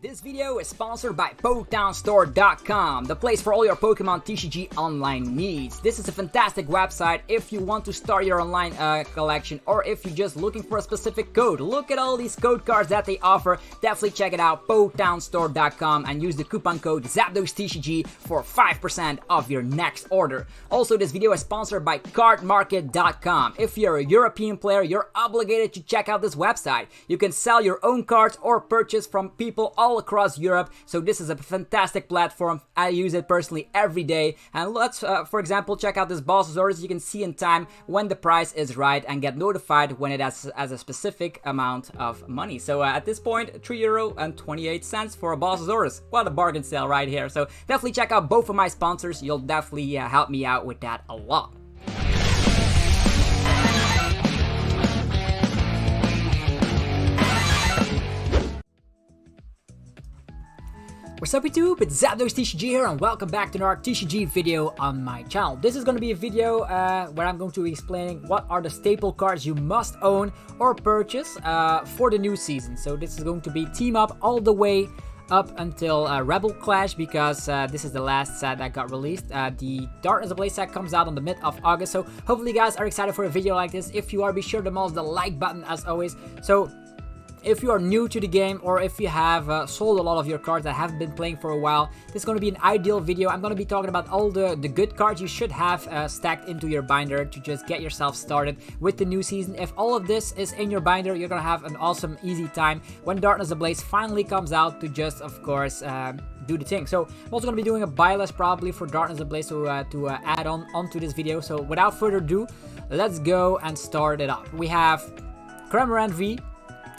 This video is sponsored by PoketownStore.com, the place for all your Pokemon TCG online needs. This is a fantastic website if you want to start your online collection or if you're just looking for a specific code. Look at all these code cards that they offer. Definitely check it out, PoketownStore.com, and use the coupon code ZapdosTCG for 5% off your next order. Also, this video is sponsored by CardMarket.com. If you're a European player, you're obligated to check out this website. You can sell your own cards or purchase from people all across Europe, so this is a fantastic platform. I use it personally every day, and let's for example check out this boss's orders. You can see in time when the price is right and get notified when it has a specific amount of money. So at this point, €3.28 for a boss's orders. What a bargain sale right here. So definitely check out both of my sponsors. You'll definitely help me out with that a lot. What's up YouTube, it's ZapdosTCG here and welcome back to another TCG video on my channel. This is going to be a video where I'm going to be explaining what are the staple cards you must own or purchase for the new season. So this is going to be team up all the way up until Rebel Clash, because this is the last set that got released. The Darkness Ablaze set comes out on the mid of August, so hopefully you guys are excited for a video like this. If you are, be sure to mash the like button as always. So if you are new to the game or if you have sold a lot of your cards that haven't been playing for a while, this is going to be an ideal video. I'm going to be talking about all the good cards you should have stacked into your binder to just get yourself started with the new season. If all of this is in your binder, you're going to have an awesome, easy time when Darkness Ablaze finally comes out to just, of course, do the thing. So I'm also going to be doing a Buylist probably for Darkness Ablaze to add onto this video. So without further ado, let's go and start it up. We have Cramorant V.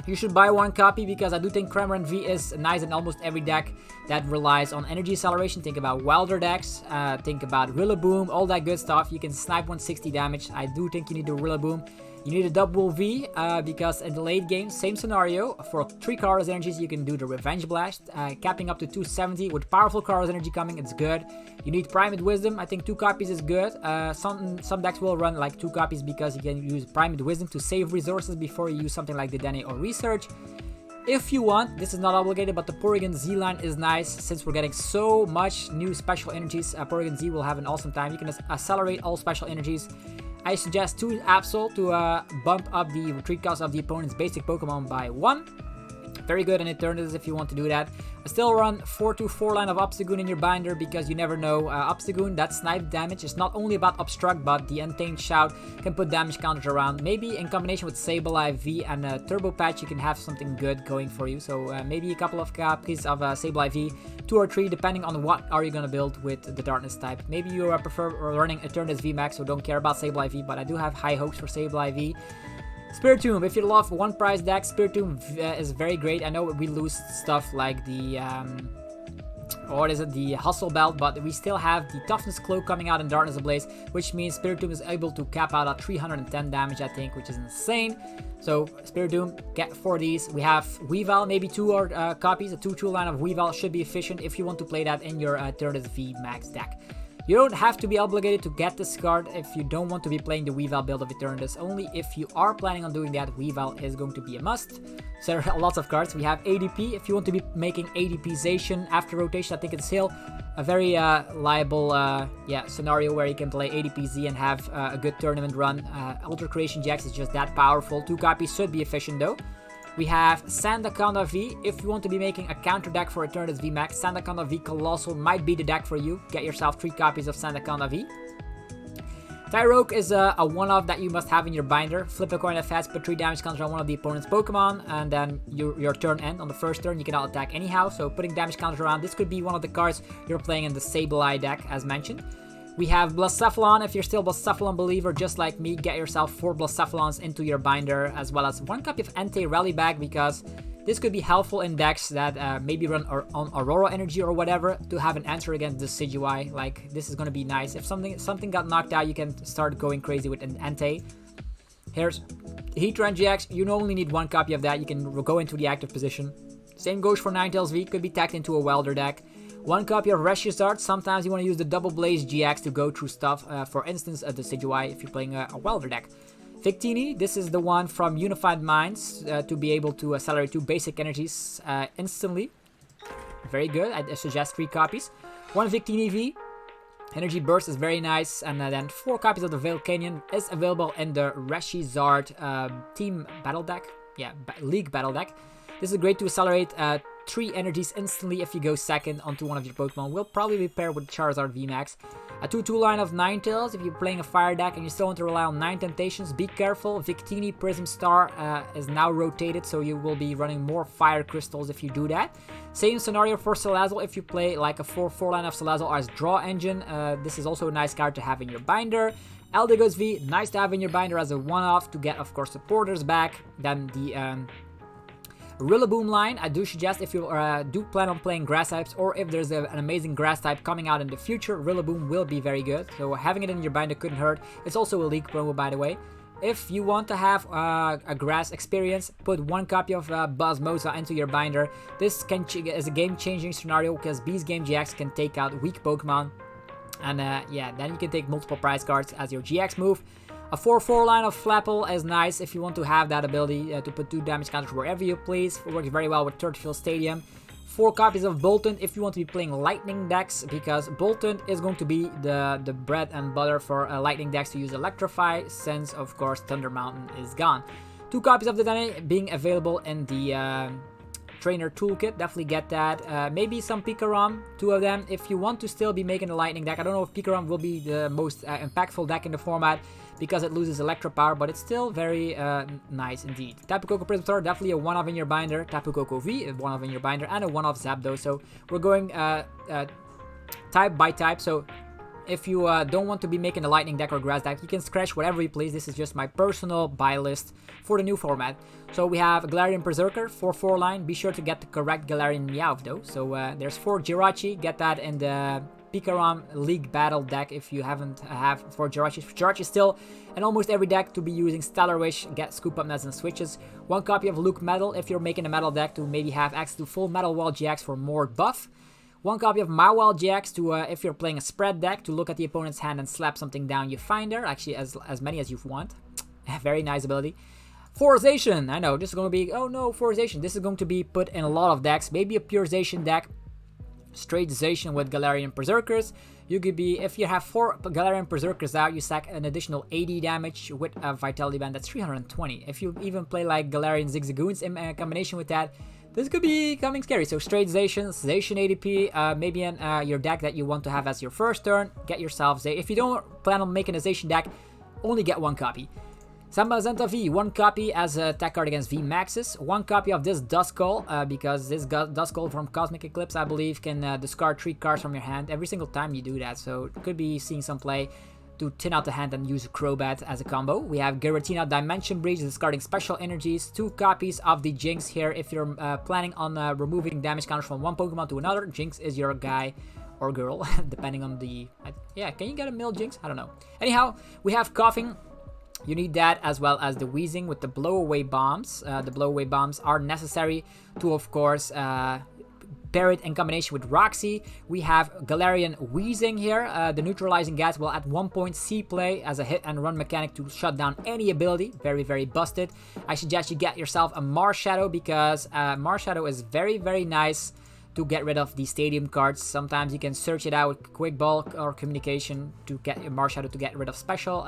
You should buy one copy because I do think Cramorant V is nice in almost every deck that relies on energy acceleration. Think about Welder decks, think about Rillaboom, all that good stuff. You can snipe 160 damage. I do think you need a Rillaboom. You need a double V because in the late game, same scenario. For 3 Kara's energies, you can do the Revenge Blast, capping up to 270 with powerful Kara's energy coming. It's good. You need Primate Wisdom. I think 2 copies is good. Some decks will run like 2 copies because you can use Primate Wisdom to save resources before you use something like the Dene or Research. If you want, this is not obligated, but the Porygon Z line is nice since we're getting so much new special energies. Porygon Z will have an awesome time. You can accelerate all special energies. I suggest 2 Absol to bump up the retreat cost of the opponent's basic Pokemon by 1. Very good in Eternatus if you want to do that. I still run 4-4 line of Obstagoon in your binder because you never know. Obstagoon, that snipe damage is not only about Obstruct, but the Untamed Shout can put damage counters around. Maybe in combination with Sableye V and Turbo Patch, you can have something good going for you. So maybe a couple of copies of Sableye V, 2 or 3, depending on what are you going to build with the Darkness type. Maybe you prefer running Eternatus V Max, so don't care about Sableye V, but I do have high hopes for Sableye V. Spiritomb, if you love one price deck, Spiritomb is very great. I know we lose stuff like the, the Hustle Belt, but we still have the Toughness Cloak coming out in Darkness Ablaze, which means Spiritomb is able to cap out at 310 damage, I think, which is insane. So Spiritomb, get 4 of these. We have Weavile, maybe 2 copies. A 2-2 line of Weavile should be efficient if you want to play that in your Eternatus V Max deck. You don't have to be obligated to get this card if you don't want to be playing the Weavile build of Eternatus. Only if you are planning on doing that, Weavile is going to be a must. So there are lots of cards. We have ADP. If you want to be making ADPization after rotation, I think it's still a very liable scenario where you can play ADPZ and have a good tournament run. Ultra Creation GX is just that powerful. 2 copies should be efficient though. We have Sandaconda V. If you want to be making a counter deck for Eternatus V Max, Sandaconda V Colossal might be the deck for you. Get yourself 3 copies of Sandaconda V. Tyrogue is a one-off that you must have in your binder. Flip a coin that fast, put 3 damage counters on one of the opponent's Pokemon, and then your turn end. On the first turn, you cannot attack anyhow, so putting damage counters around. This could be one of the cards you're playing in the Sableye deck, as mentioned. We have Blacephalon. If you're still a Blacephalon believer, just like me, get yourself 4 Blacephalons into your binder, as well as 1 copy of Entei Rally Bag, because this could be helpful in decks that maybe run on Aurora Energy or whatever to have an answer against the Decidueye. Like, this is going to be nice. If something got knocked out, you can start going crazy with an Entei. Here's Heatran GX. You only need 1 copy of that. You can go into the active position. Same goes for Ninetales V. Could be tacked into a Welder deck. 1 copy of Reshiazard. Sometimes you want to use the Double Blaze GX to go through stuff. For instance, the Decidueye if you're playing a Welder deck. Victini, this is the one from Unified Minds to be able to accelerate 2 basic energies instantly. very good. I suggest 3 copies. 1 Victini V. Energy Burst is very nice, and then 4 copies of the Veil Canyon is available in the Reshizard Team Battle Deck. Yeah, League Battle Deck. This is great to accelerate 3 energies instantly if you go second onto one of your Pokemon. Will probably be paired with Charizard VMAX. A 2-2 line of Ninetales. If you're playing a fire deck and you still want to rely on 9 Temptations, be careful. Victini Prism Star is now rotated, so you will be running more Fire Crystals if you do that. Same scenario for Salazzle. If you play like a 4-4 line of Salazzle as Draw Engine, this is also a nice card to have in your binder. Eldegoss V, nice to have in your binder as a one-off to get, of course, supporters back. Then the Rillaboom line, I do suggest if you do plan on playing grass types, or if there's an amazing grass type coming out in the future, Rillaboom will be very good. So having it in your binder couldn't hurt. It's also a league promo, by the way. If you want to have a grass experience, put 1 copy of Buzzmoza into your binder. This is a game-changing scenario because Beast Game GX can take out weak Pokemon. And yeah, then you can take multiple prize cards as your GX move. A 4-4 line of Flapple is nice if you want to have that ability to put 2 damage counters wherever you please. It works very well with Turtlefield Stadium. 4 copies of Boltund if you want to be playing Lightning decks, because Boltund is going to be the bread and butter for Lightning decks to use Electrify, since of course Thunder Mountain is gone. 2 copies of the Dene being available in the Trainer Toolkit, definitely get that. Maybe some Pikarom, 2 of them, if you want to still be making a Lightning deck. I don't know if Pikarom will be the most impactful deck in the format, because it loses Electro Power, but it's still very nice indeed. Tapu Koko Prism Star, definitely a one-off in your binder. Tapu Koko V, a one-off in your binder, and a one-off Zapdos. So we're going type by type. So if you don't want to be making a Lightning deck or Grass deck, you can scratch whatever you please. This is just my personal buy list for the new format. So we have Galarian Berserker, 4-4 line. Be sure to get the correct Galarian Meowth though. So there's 4 Jirachi. Get that in the Pikarom League Battle deck if you haven't have 4 Jirachi. Jirachi is still in almost every deck to be using Stellar Wish, get Scoop Up Nets and switches. 1 copy of Luke Metal if you're making a Metal deck to maybe have access to full Metal Wall GX for more buff. 1 copy of Mawile GX to, if you're playing a spread deck, to look at the opponent's hand and slap something down you find there. Actually, as many as you want. Very nice ability. Forization. I know, this is going to be... Oh no, Forization. This is going to be put in a lot of decks. Maybe a Pure Zation deck. Straight Zation with Galarian Berserkers. You could be... If you have 4 Galarian Berserkers out, you stack an additional 80 damage with a Vitality Band. That's 320. If you even play like Galarian Zigzagoons in combination with that, this could be coming scary. So straight Zation, Zation ADP, maybe in your deck that you want to have as your first turn, get yourself Zation. If you don't plan on making a Zation deck, only get 1 copy. Sambazenta V, 1 copy as a attack card against V Maxes. 1 copy of this Duskull, because this Duskull from Cosmic Eclipse, I believe, can discard 3 cards from your hand every single time you do that. So it could be seeing some play to tin out the hand and use a Crobat as a combo. We have Giratina Dimension Breach, discarding special energies. 2 copies of the Jinx here if you're planning on removing damage counters from one Pokemon to another. Jinx is your guy or girl, depending on the... yeah, can you get a male Jinx? I don't know. Anyhow, we have Coughing. You need that, as well as the Wheezing with the Blow-Away Bombs. The Blow-Away Bombs are necessary to, of course, pair it in combination with Roxy. We have Galarian Wheezing here. The Neutralizing Gas will at 1 point see play as a hit and run mechanic to shut down any ability. Very, very busted. I suggest you get yourself a Marshadow, because Marshadow is very, very nice to get rid of the stadium cards. Sometimes you can search it out with Quick Ball or Communication to get your Marshadow to get rid of special,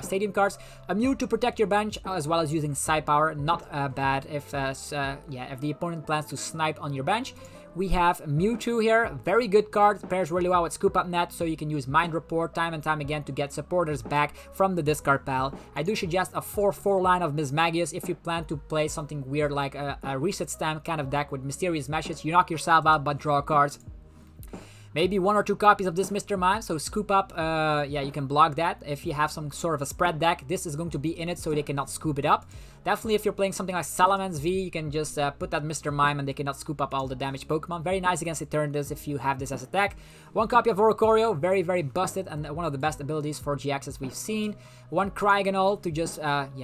stadium cards. A Mew to protect your bench, as well as using Psy Power. Not bad if the opponent plans to snipe on your bench. We have Mewtwo here, very good card, pairs really well with Scoop Up Net, so you can use Mind Report time and time again to get supporters back from the discard pile. I do suggest a 4-4 line of Mismagius if you plan to play something weird like a Reset Stamp kind of deck with Mysterious Meshes. You knock yourself out but draw cards. Maybe 1 or 2 copies of this Mr. Mime, so Scoop Up, yeah, you can block that. If you have some sort of a spread deck, this is going to be in it, so they cannot scoop it up. Definitely, if you're playing something like Salamence V, you can just put that Mr. Mime and they cannot scoop up all the damaged Pokemon. Very nice against Eternatus if you have this as a deck. 1 copy of Oricorio, very, very busted, and one of the best abilities for GXs we've seen. 1 Cryogonal to just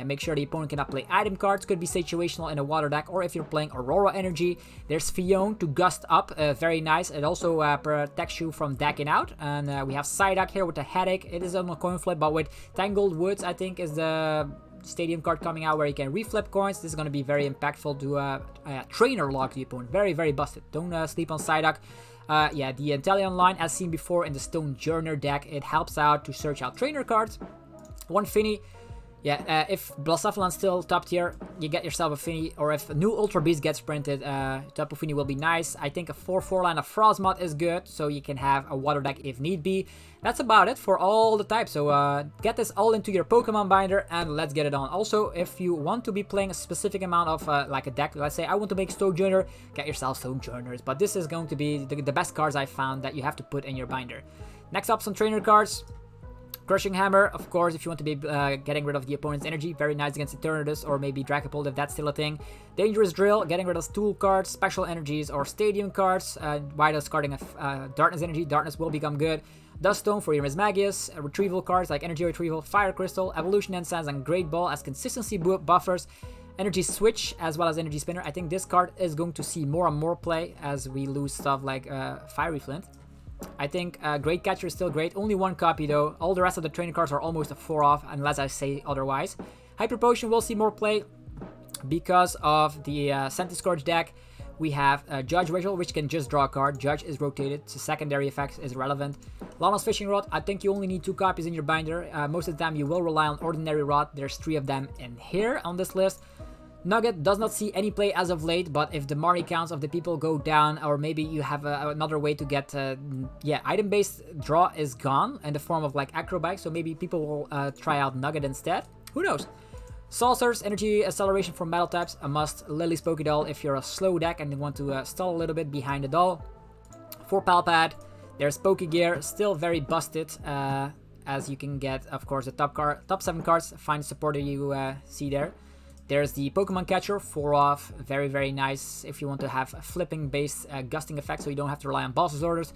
make sure the opponent cannot play item cards. Could be situational in a water deck, or if you're playing Aurora Energy. There's Fion to gust up, very nice. It also protects you from decking out. And we have Psyduck here with the Headache. It is on a coin flip, but with Tangled Woods, I think, is the Stadium card coming out where you can reflip coins. This is going to be very impactful to trainer lock the opponent. Very, very busted. Don't sleep on Psyduck. Yeah, the Inteleon line, as seen before in the Stone Journer deck, it helps out to search out trainer cards. One Finny. Yeah, if Blacephalan's still top tier, you get yourself a Finny, or if a new Ultra Beast gets printed, Tapu Fini will be nice. I think a 4/4 line of Frostmoth is good, so you can have a water deck if need be. That's about it for all the types, so get this all into your Pokemon binder and let's get it on. Also, if you want to be playing a specific amount of like a deck, let's say I want to make Stone Journer, get yourself Stone Journers, but this is going to be the best cards I found that you have to put in your binder. Next up, some trainer cards. Crushing Hammer, of course, if you want to be getting rid of the opponent's energy. Very nice against Eternatus or maybe Dragapult if that's still a thing. Dangerous Drill, getting rid of tool cards, special energies, or stadium cards. By discarding a Darkness energy, Darkness will become good. Dust Stone for your Mismagius. Retrieval cards like Energy Retrieval, Fire Crystal, Evolution Incense, and Great Ball as consistency buffers. Energy Switch as well as Energy Spinner. I think this card is going to see more and more play as we lose stuff like Fiery Flint. I think Great Catcher is still great. Only one copy though. All the rest of the training cards are almost a 4-off unless I say otherwise. Hyper Potion will see more play because of the Centiskorch deck. We have Judge Ritual, which can just draw a card. Judge is rotated, so secondary effects is relevant. Lana's Fishing Rod, I think you only need 2 copies in your binder. Most of the time you will rely on Ordinary Rod. There's 3 of them in here on this list. Nugget does not see any play as of late, but if the Marnie counts of the people go down, or maybe you have another way to get, yeah, item-based draw is gone in the form of like Acrobike, so maybe people will try out Nugget instead. Who knows? Saucers, Energy Acceleration for Metal types, a must. Lily's Pokédoll if you're a slow deck and you want to stall a little bit behind the doll. For Palpad, there's Pokegear, still very busted, as you can get, of course, the top 7 cards. Find supporter you see there. There's the Pokemon Catcher, 4-off, very, very nice if you want to have a flipping-based gusting effect so you don't have to rely on boss's orders.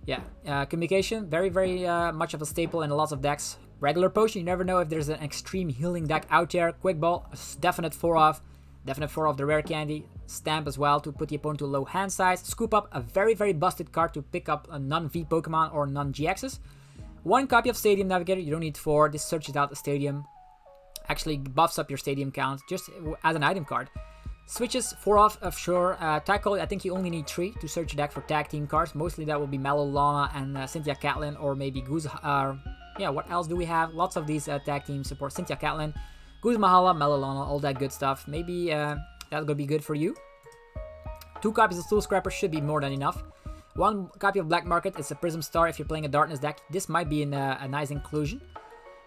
Yeah, Communication, very, very much of a staple in lots of decks. Regular Potion, you never know if there's an extreme healing deck out there. Quick Ball, definite 4-off. Definite 4-off the Rare Candy. Stamp as well to put the opponent to low hand size. Scoop Up, a very, very busted card to pick up a non-V Pokemon or non-GXs. 1 copy of Stadium Navigator, you don't need 4. This searches out the Stadium. Actually buffs up your Stadium count just as an item card. Switches 4-off of sure. Tackle, I think you only need 3 to search your deck for tag team cards. Mostly that will be Mallow Lana and Cynthia Catlin, or maybe Goose. Yeah, what else do we have? Lots of these tag team support. Cynthia Catlin, Goose Mahala, Mallow Lana, all that good stuff. Maybe that's gonna be good for you. 2 copies of Tool Scrapper should be more than enough. 1 copy of Black Market, it's a Prism Star if you're playing a Darkness deck. This might be a nice inclusion.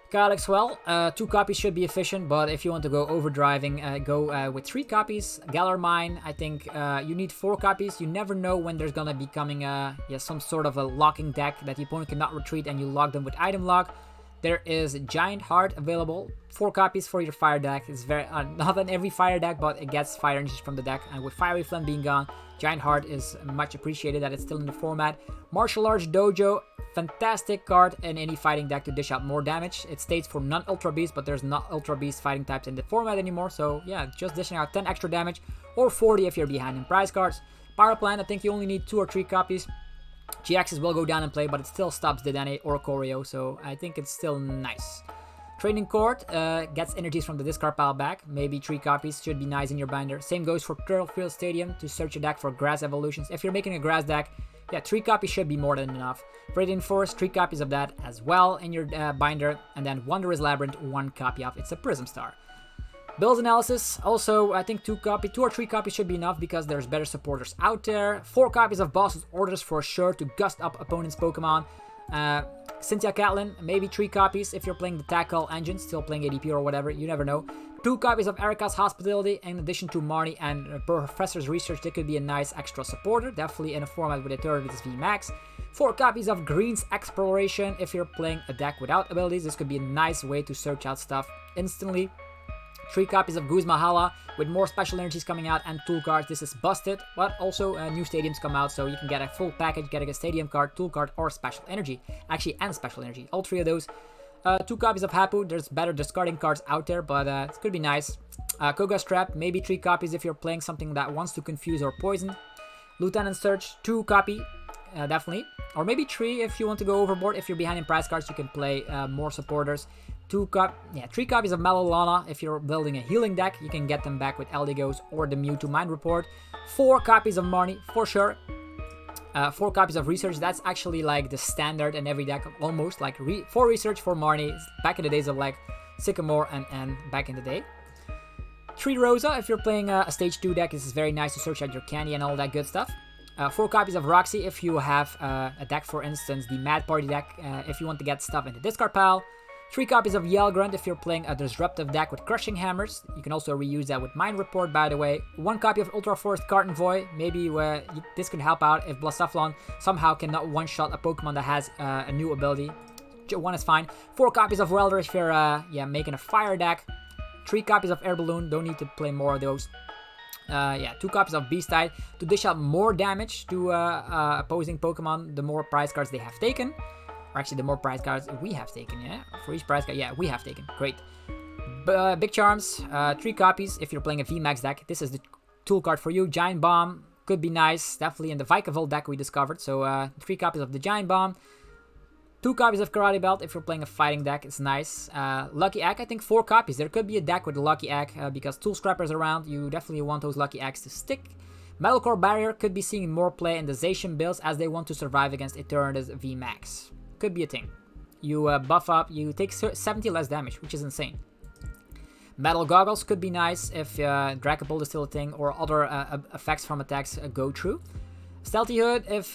Chaotic Swell, 2 copies should be efficient, but if you want to go overdriving, go with 3 copies. Galar Mine, I think you need 4 copies. You never know when there's gonna be coming yeah, some sort of a locking deck that the opponent cannot retreat and you lock them with item lock. There is Giant Heart available, 4 copies for your fire deck. It's very not on every fire deck, but it gets fire energies from the deck, and with Fiery Flame being gone, Giant Heart is much appreciated that it's still in the format. Martial Arts Dojo, fantastic card in any fighting deck to dish out more damage. It states for non-Ultra Beast, but there's not Ultra Beast fighting types in the format anymore, so yeah, just dishing out 10 extra damage, or 40 if you're behind in prize cards. Pyroplan, I think you only need 2 or 3 copies. GXs will go down in play, but it still stops Dedenne or Choreo, so I think it's still nice. Training Court gets energies from the discard pile back. Maybe 3 copies should be nice in your binder. Same goes for Turtlefield Stadium to search your deck for grass evolutions. If you're making a grass deck, yeah, 3 copies should be more than enough. Radiant Forest, 3 copies of that as well in your binder. And then Wondrous Labyrinth, 1 copy of. It's a Prism Star. Build Analysis, also I think 2 or 3 copies should be enough because there's better supporters out there. 4 copies of Boss's Orders for sure to gust up opponent's Pokemon. Cynthia Catlin, maybe 3 copies if you're playing the Tackle engine, still playing ADP or whatever, you never know. 2 copies of Erika's Hospitality in addition to Marnie and Professor's Research. That could be a nice extra supporter, definitely in a format with Eternatus V Max. 4 copies of Green's Exploration if you're playing a deck without abilities. This could be a nice way to search out stuff instantly. 3 copies of Goose Mahala with more special energies coming out and tool cards. This is busted, but also new stadiums come out, so you can get a full package, getting a stadium card, tool card, or special energy. Actually, and special energy. All 3 of those. 2 copies of Hapu. There's better discarding cards out there, but it could be nice. Koga's Trap, maybe 3 copies if you're playing something that wants to confuse or poison. Lieutenant Search, 2 copy, definitely. Or maybe 3 if you want to go overboard. If you're behind in prize cards, you can play more supporters. 3 copies of Malolana. If you're building a healing deck, you can get them back with Eldegoss or the Mewtwo Mind Report. 4 copies of Marnie, for sure. 4 copies of Research. That's actually like the standard in every deck, almost. Like 4 Research, 4 Marnie. Back in the days of like Sycamore and back in the day. 3 Rosa. If you're playing a Stage 2 deck, this is very nice to search out your candy and all that good stuff. 4 copies of Roxy if you have a deck, for instance, the Mad Party deck, if you want to get stuff in the discard pile. 3 copies of Yelgrunt if you're playing a disruptive deck with Crushing Hammers. You can also reuse that with Mind Report, by the way. 1 copy of Ultra Forest Cartonvoy. Maybe this could help out if Blastofflon somehow cannot one-shot a Pokemon that has a new ability. 1 is fine. 4 copies of Welder if you're making a fire deck. 3 copies of Air Balloon. Don't need to play more of those. 2 copies of Beastide to dish out more damage to opposing Pokemon the more prize cards they have taken. Or actually, the more prize cards we have taken, yeah? For each prize card, yeah, we have taken. Great. Big Charms, 3 copies if you're playing a VMAX deck. This is the tool card for you. Giant Bomb could be nice. Definitely in the Vikavolt deck we discovered. So 3 copies of the Giant Bomb. 2 copies of Karate Belt if you're playing a fighting deck. It's nice. Lucky Egg, I think 4 copies. There could be a deck with a Lucky Egg because Tool Scrapper's around. You definitely want those Lucky Eggs to stick. Metal Core Barrier could be seeing more play in the Zacian builds as they want to survive against Eternatus VMAX. Could be a thing. You buff up, you take 70 less damage, which is insane. Metal Goggles could be nice if Dracopult is still a thing or other effects from attacks go through. Stealthy Hood if,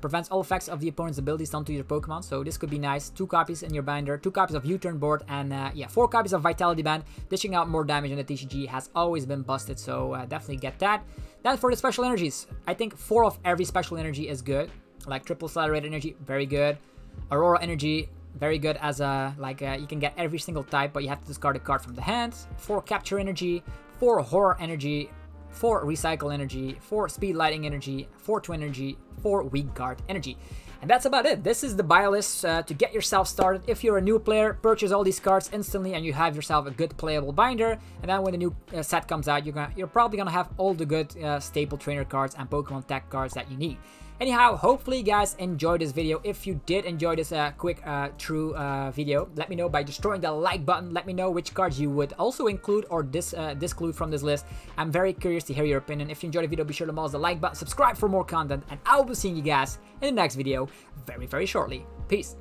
prevents all effects of the opponent's abilities done to your Pokemon. So this could be nice. 2 copies in your binder, 2 copies of U-Turn Board, and 4 copies of Vitality Band. Dishing out more damage in the TCG has always been busted, so definitely get that. Then for the special energies, I think 4 of every special energy is good. Like Triple Accelerated Energy, very good. Aurora Energy, very good as a, you can get every single type, but you have to discard a card from the hand. 4 Capture Energy, 4 Horror Energy, 4 Recycle Energy, 4 Speed Lighting Energy, 4 Twin Energy, 4 Weak Guard Energy. And that's about it. This is the Buylist to get yourself started. If you're a new player, purchase all these cards instantly and you have yourself a good playable binder. And then when the new set comes out, you're probably going to have all the good staple trainer cards and Pokemon tech cards that you need. Anyhow, hopefully you guys enjoyed this video. If you did enjoy this quick, true video, let me know by destroying the like button. Let me know which cards you would also include or disclude from this list. I'm very curious to hear your opinion. If you enjoyed the video, be sure to mash the like button, subscribe for more content, and I will be seeing you guys in the next video very, very shortly. Peace.